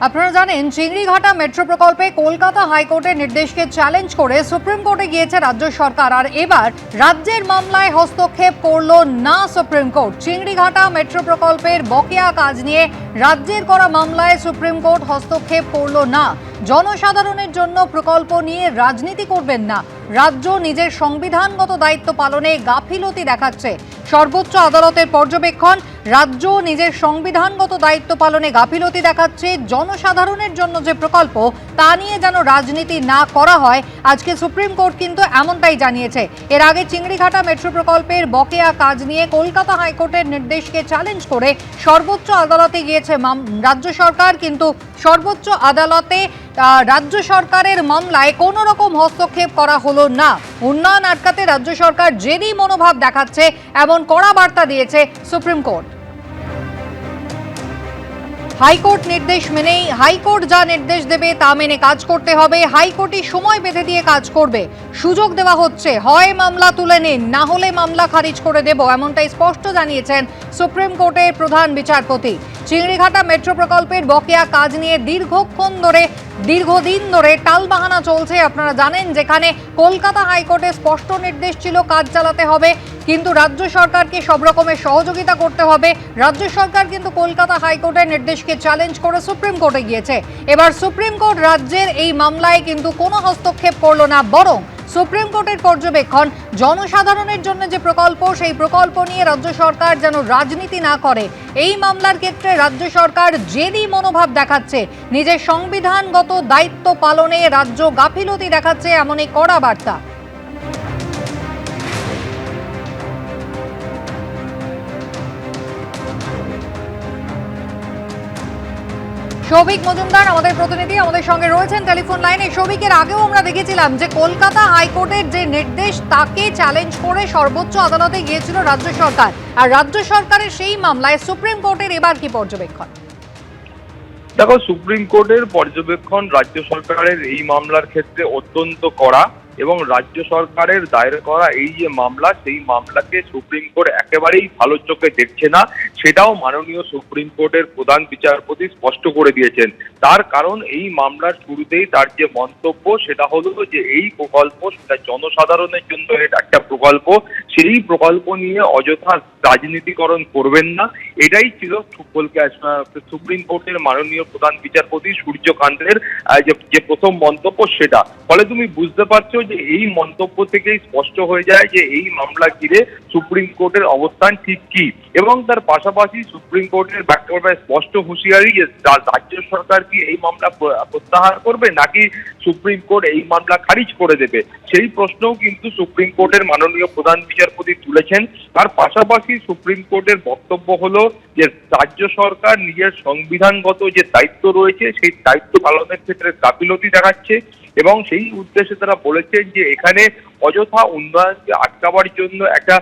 আপনারা জানেন চিংড়িঘাটা মেট্রো প্রকল্পে কলকাতা হাইকোর্টের নির্দেশকে চ্যালেঞ্জ করে সুপ্রিম কোর্টে গিয়েছে রাজ্য সরকার। আর এবার রাজ্যের মামলায় হস্তক্ষেপ করল না সুপ্রিম কোর্ট। চিংড়িঘাটা মেট্রো প্রকল্পের বকেয়া কাজ নিয়ে রাজ্যের করা মামলায় সুপ্রিম কোর্ট হস্তক্ষেপ করল না। জনসাধারণের জন্য প্রকল্প নিয়ে রাজনীতি করবেন না। রাজ্য নিজের সংবিধানগত দায়িত্ব পালনে গাফিলতি দেখাচ্ছে। সর্বোচ্চ আদালতের পর্যবেক্ষণ, রাজ্য নিজের সংবিধানগত দায়িত্ব পালনে গাফিলতি দেখাচ্ছে। জনসাধারণের জন্য যে প্রকল্প তা নিয়ে যেন রাজনীতি না করা হয়, আজকে সুপ্রিম কোর্ট কিন্তু এমনটাই জানিয়েছে। এর আগে চিংড়িঘাটা মেট্রো প্রকল্পের বকেয়া কাজ নিয়ে কলকাতা হাইকোর্টের নির্দেশকে চ্যালেঞ্জ করে সর্বোচ্চ আদালতে গিয়েছে রাজ্য সরকার, কিন্তু সর্বোচ্চ আদালতে রাজ্য সরকারের মামলায় কোনো রকম হস্তক্ষেপ করা হলো না। উন্নয়ন আটকাতে রাজ্য সরকার জেদি মনোভাব দেখাচ্ছে, এমন কড়া বার্তা দিয়েছে সুপ্রিম কোর্ট। হাইকোর্ট নির্দেশ মেনেই হাইকোর্ট যা নির্দেশ দেবে তা মেনে কাজ করতে হবে। হাইকোর্টই সময় বেঁধে দিয়ে কাজ করবে। সুযোগ দেওয়া হচ্ছে, হয় মামলা তুলে নিন, না হলে মামলা খারিজ করে দেব, এমনটাই স্পষ্ট জানিয়েছেন সুপ্রিম কোর্টের প্রধান বিচারপতি। চিংড়িঘাটা মেট্রো প্রকল্পের বকেয়া কাজ নিয়ে দীর্ঘদিন ধরে টালবাহানা চলছে। আপনারা জানেন, যেখানে কলকাতা হাইকোর্টে স্পষ্ট নির্দেশ ছিল কাজ চালাতে হবে, কিন্তু রাজ্য সরকারকে সব রকমের সহযোগিতা করতে হবে। রাজ্য সরকার কিন্তু কলকাতা হাইকোর্টের নির্দেশকে চ্যালেঞ্জ করে সুপ্রিম কোর্টে গিয়েছে। এবার সুপ্রিম কোর্ট রাজ্যের এই মামলায় কিন্তু কোনো হস্তক্ষেপ করলো না, বরং সুপ্রিম কোর্টের পর্যবেক্ষণ, জনসাধারণের জন্য যে প্রকল্প, সেই প্রকল্প নিয়ে রাজ্য সরকার যেন রাজনীতি না করে। এই মামলার ক্ষেত্রে রাজ্য সরকার জেদি মনোভাব দেখাচ্ছে। নিজের সংবিধানগত দায়িত্ব পালনে রাজ্য গাফিলতি দেখাচ্ছে, এমনই কড়া বার্তা। সৌভিক মজুমদার আমাদের প্রতিনিধি আমাদের সঙ্গে রয়েছেন টেলিফোন লাইনে। সৌভিকের আগেও আমরা দেখেছিলাম যে কলকাতা হাইকোর্টের যে নির্দেশ তাকে চ্যালেঞ্জ করে সর্বোচ্চ আদালতে গিয়েছিল রাজ্য সরকার, আর রাজ্য সরকারের সেই মামলায় সুপ্রিম কোর্টের এবার কি পর্যবেক্ষণ? দেখো, সুপ্রিম কোর্টের পর্যবেক্ষণ রাজ্য সরকারের এই মামলার ক্ষেত্রে অত্যন্ত কড়া, এবং রাজ্য সরকারের দায়ের করা এই যে মামলা, সেই মামলাকে সুপ্রিম কোর্ট একেবারেই ভালো চোখে দেখছে না। সেটাও মাননীয় সুপ্রিম কোর্টের প্রধান বিচারপতি স্পষ্ট করে দিয়েছেন। তার কারণ, এই মামলার শুরুতেই তার যে মন্তব্য সেটা হলো যে এই প্রকল্প সেটা জনসাধারণের জন্য একটা প্রকল্প, সেই প্রকল্প নিয়ে অযথা রাজনীতিকরণ করবেন না। এটাই ছিল সুপ্রিম কোর্টের মাননীয় প্রধান বিচারপতি সূর্যকান্তের যে প্রথম মন্তব্য সেটা। ফলে তুমি বুঝতে পারছো যে এই মন্তব্য থেকেই স্পষ্ট হয়ে যায় যে এই মামলা ঘিরে সুপ্রিম কোর্টের অবস্থান ঠিক কি, এবং তার পাশাপাশি সুপ্রিম কোর্টের একেবারে স্পষ্ট হুঁশিয়ারি যে রাজ্য সরকার কি এই মামলা প্রত্যাহার করবে, নাকি সুপ্রিম কোর্ট এই মামলা খারিজ করে দেবে, সেই প্রশ্নও কিন্তু সুপ্রিম কোর্টের মাননীয় প্রধান বিচারপতি তুলেছেন। তার পাশাপাশি সুপ্রিম কোর্টের বক্তব্য হলো যে রাজ্য সরকার নিজের সংবিধানগত যে দায়িত্ব রয়েছে সেই দায়িত্ব পালনের ক্ষেত্রে গাফিলতি দেখাচ্ছে, এবং সেই উদ্দেশ্যে তারা বলেছেন যে এখানে অযথা উন্নয়নকে আটকাবার জন্য একটা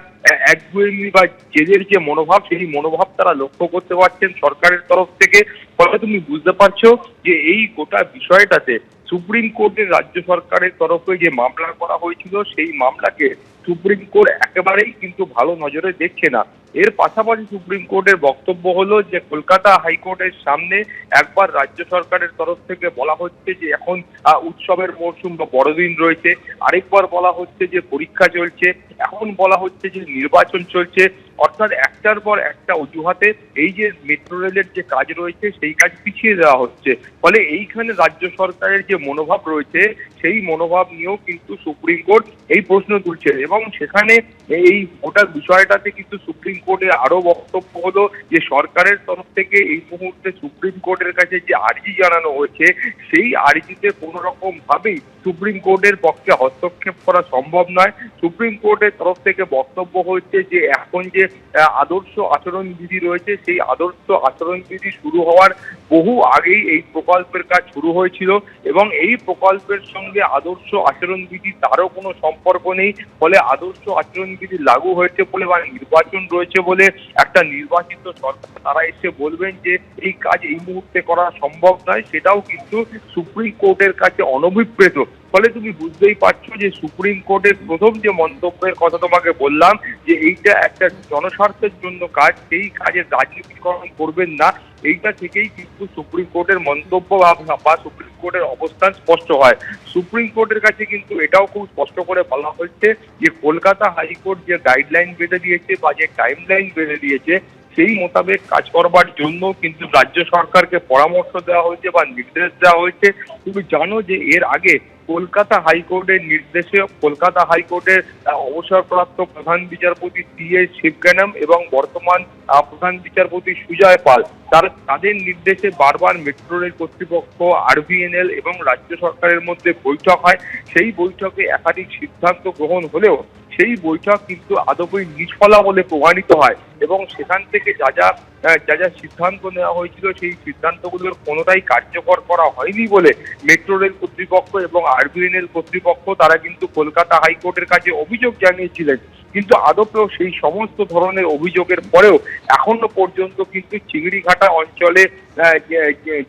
একগুঁয়েমি বা জেদের যে মনোভাব, সেই মনোভাব তারা লক্ষ্য করতে পারছেন সরকারের তরফ থেকে। ফলে তুমি বুঝতে পারছো যে এই গোটা বিষয়টাতে সুপ্রিম কোর্টের রাজ্য সরকারের তরফে যে মামলা করা হয়েছিল, সেই মামলাকে সুপ্রিম কোর্ট একেবারেই কিন্তু ভালো নজরে দেখছে না। এর পাশাপাশি সুপ্রিম কোর্টের বক্তব্য হলো যে কলকাতা হাইকোর্টের সামনে একবার রাজ্য সরকারের তরফ থেকে বলা হচ্ছে যে এখন উৎসবের মরশুম বা বড়দিন রয়েছে, আরেকবার বলা হচ্ছে যে পরীক্ষা চলছে, এখন বলা হচ্ছে যে নির্বাচন চলছে। অর্থাৎ একটার পর একটা অজুহাতে এই যে মেট্রো রেলের যে কাজ রয়েছে সেই কাজ পিছিয়ে দেওয়া হচ্ছে। ফলে এইখানে রাজ্য সরকারের যে মনোভাব রয়েছে সেই মনোভাব নিয়েও কিন্তু সুপ্রিম কোর্ট এই প্রশ্ন তুলছে, এবং সেখানে এই গোটা বিষয়টাতে কিন্তু সুপ্রিম কোর্টের আরো বক্তব্য হলো যে সরকারের তরফ থেকে এই মুহূর্তে সুপ্রিম কোর্টের কাছে যে আর্জি জানানো হয়েছে, সেই আর্জিতে কোনো রকম ভাবেই সুপ্রিম কোর্টের পক্ষে হস্তক্ষেপ করা সম্ভব নয়। সুপ্রিম কোর্টের তরফ থেকে বক্তব্য হচ্ছে যে এখন যে আদর্শ আচরণবিধি রয়েছে, সেই আদর্শ আচরণবিধি শুরু হওয়ার বহু আগেই এই প্রকল্পের কাজ শুরু হয়েছিল, এবং এই প্রকল্পের সঙ্গে আদর্শ আচরণবিধি তারও কোনো সম্পর্ক নেই। ফলে আদর্শ আচরণবিধি লাগু হয়েছে বলে বা নির্বাচন রয়েছে বলে একটা নির্বাচিত সরকার তারা এসে বলবেন যে এই কাজ এই মুহূর্তে করা সম্ভব নয়, সেটাও কিন্তু সুপ্রিম কোর্টের কাছে অনভিপ্রেত। ফলে তুমি বুঝতেই পারছো যে সুপ্রিম কোর্টের প্রথম যে মন্তব্যের কথা তোমাকে বললাম যে এইটা একটা জনস্বার্থের জন্য কাজ, সেই কাজের রাজনীতিকরণ করবেন না, এইটা থেকেই কিন্তু সুপ্রিম কোর্টের মন্তব্য বা সুপ্রিম কোর্টের অবস্থান স্পষ্ট হয়। সুপ্রিম কোর্টের কাছে কিন্তু এটাও খুব স্পষ্ট করে বলা হচ্ছে যে কলকাতা হাইকোর্ট যে গাইডলাইন বেঁধে দিয়েছে বা যে টাইমলাইন বেঁধে দিয়েছে সেই মোতাবেক কাজ করবার জন্য কিন্তু রাজ্য সরকারকে পরামর্শ দেওয়া হয়েছে বা নির্দেশ দেওয়া হয়েছে। তুমি জানো যে এর আগে কলকাতা হাইকোর্টের নির্দেশে কলকাতা হাইকোর্টের অবসরপ্রাপ্ত প্রধান বিচারপতি C.S. শিবগানম এবং বর্তমান প্রধান বিচারপতি সুজয় পাল তাদের নির্দেশে বারবার মেট্রো রেল কর্তৃপক্ষ, RVNL এবং রাজ্য সরকারের মধ্যে বৈঠক হয়। সেই বৈঠকে একাধিক সিদ্ধান্ত গ্রহণ হলেও সেই বৈঠক কিন্তু আদপই নিষ্ফলা বলে প্রমাণিত হয় এবং সেখান থেকে যা যা সিদ্ধান্ত নেওয়া হয়েছিল সেই সিদ্ধান্তগুলোর কোনোটাই কার্যকর করা হয়নি বলে মেট্রো রেল কর্তৃপক্ষ এবং RVNL কর্তৃপক্ষ তারা কিন্তু কলকাতা হাইকোর্টের কাছে অভিযোগ জানিয়েছিলেন। কিন্তু আদপেও সেই সমস্ত ধরনের অভিযোগের পরেও এখনো পর্যন্ত কিন্তু চিংড়িঘাটা অঞ্চলে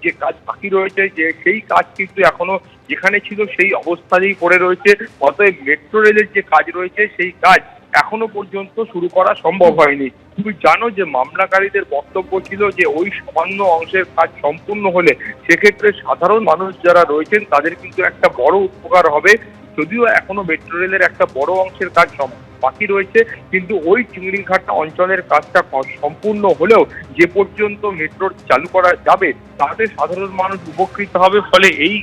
যে কাজ বাকি রয়েছে যে সেই কাজ কিন্তু এখনো যেখানে ছিল সেই অবস্থাতেই পড়ে রয়েছে। অতএব মেট্রো রেলের যে কাজ রয়েছে সেই কাজ এখনো পর্যন্ত শুরু করা সম্ভব হয়নি। তুমি জানো যে মামলাকারীদের বক্তব্য ছিল যে ওই সামান্য অংশের কাজ সম্পূর্ণ হলে সেক্ষেত্রে সাধারণ মানুষ যারা রয়েছেন তাদের কিন্তু একটা বড় উপকার হবে। যদিও এখনো মেট্রো রেলের একটা বড় অংশের কাজ বাকি রয়েছে, কিন্তু ওই চিংড়িঘাটা অঞ্চলের কাজটা সম্পূর্ণ হলেও যে পর্যন্ত মেট্রো চালু করা যাবে তাতে সাধারণ মানুষ উপকৃত হবে। ফলে এই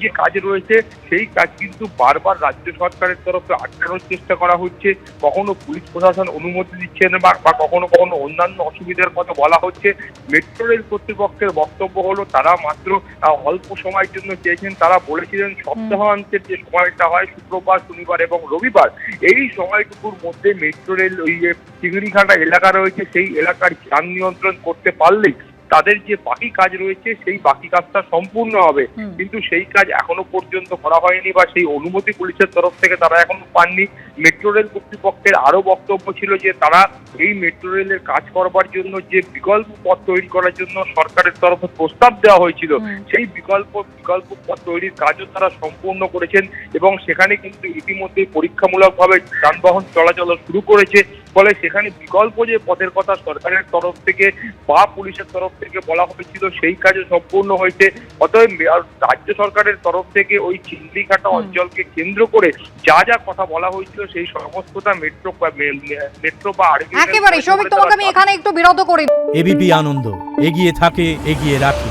যে কাজ রয়েছে সেই কাজ কিন্তু বারবার রাজ্য সরকারের তরফে আটকানোর চেষ্টা করা হচ্ছে। কখনো পুলিশ প্রশাসন অনুমতি দিচ্ছে না বা কখনো অন্যান্য অসুবিধার কথা বলা হচ্ছে। মেট্রো রেল কর্তৃপক্ষের বক্তব্য হলো তারা মাত্র অল্প সময়ের জন্য চেয়েছেন। তারা বলেছিলেন সপ্তাহান্তের যে সময়টা হয় শুক্রবার, শনিবার এবং রবিবার, এই সময়টুকুর মধ্যে মেট্রো রেল ওই যে চিংড়িঘাটা এলাকা রয়েছে সেই এলাকার যান নিয়ন্ত্রণ করতে পারলেই তাদের যে বাকি কাজ রয়েছে সেই বাকি কাজটা সম্পূর্ণ হবে। কিন্তু সেই কাজ এখনো পর্যন্ত করা হয়নি বা সেই অনুমতি পুলিশের তরফ থেকে তারা এখনো পাননি। মেট্রো রেল কর্তৃপক্ষের আরো বক্তব্য ছিল যে তারা এই মেট্রো রেলের কাজ করবার জন্য যে বিকল্প পথ তৈরি করার জন্য সরকারের তরফে প্রস্তাব দেওয়া হয়েছিল সেই বিকল্প পথ তৈরির কাজও তারা সম্পূর্ণ করেছেন এবং সেখানে কিন্তু ইতিমধ্যে পরীক্ষামূলকভাবে যানবাহন চলাচল শুরু করেছে। ফলে সেখানে বিকল্প যে পথের কথা সরকারের তরফ থেকে বা পুলিশের তরফ থেকে বলা হয়েছিল সেই কাজও সম্পূর্ণ হয়েছে। অতএব রাজ্য সরকারের তরফ থেকে ওই চিংড়িঘাটা অঞ্চলকে কেন্দ্র করে যা যা কথা বলা হয়েছিল সেই সমস্তটা মেট্রো বা একেবারে সৌমিক, তোমাকে আমি এখানে একটু বিরত করি। এবিপি আনন্দ এগিয়ে থাকে, এগিয়ে রাখে।